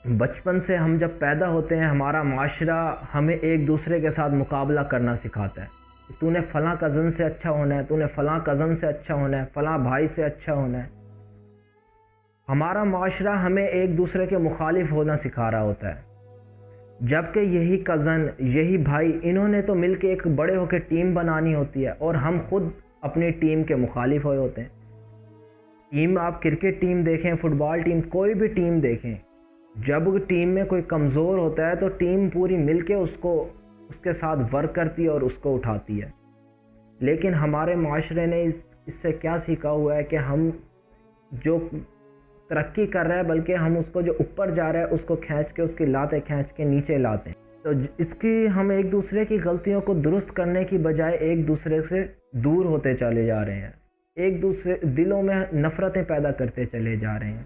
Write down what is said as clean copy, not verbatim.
بچپن سے ہم جب پیدا ہوتے ہیں ہمارا معاشرہ ہمیں ایک دوسرے کے ساتھ مقابلہ کرنا سکھاتا ہے. تو نے فلاں کزن سے اچھا ہونا ہے, تو نے فلاں کزن سے اچھا ہونا ہے, فلاں بھائی سے اچھا ہونا ہے. ہمارا معاشرہ ہمیں ایک دوسرے کے مخالف ہونا سکھا رہا ہوتا ہے, جبکہ یہی کزن یہی بھائی انہوں نے تو مل کے ایک بڑے ہو کے ٹیم بنانی ہوتی ہے, اور ہم خود اپنی ٹیم کے مخالف ہوئے ہوتے ہیں. ٹیم آپ کرکٹ ٹیم دیکھیں, فٹ بال ٹیم, کوئی بھی ٹیم دیکھیں, جب ٹیم میں کوئی کمزور ہوتا ہے تو ٹیم پوری مل کے اس کے ساتھ ورک کرتی ہے اور اس کو اٹھاتی ہے. لیکن ہمارے معاشرے نے اس سے کیا سیکھا ہوا ہے کہ ہم جو ترقی کر رہا ہے بلکہ ہم اس کو جو اوپر جا رہا ہے اس کو کھینچ کے اس کی لاتیں کھینچ کے نیچے لاتے ہیں. تو اس کی ہم ایک دوسرے کی غلطیوں کو درست کرنے کی بجائے ایک دوسرے سے دور ہوتے چلے جا رہے ہیں, ایک دوسرے دلوں میں نفرتیں پیدا کرتے چلے جا رہے ہیں.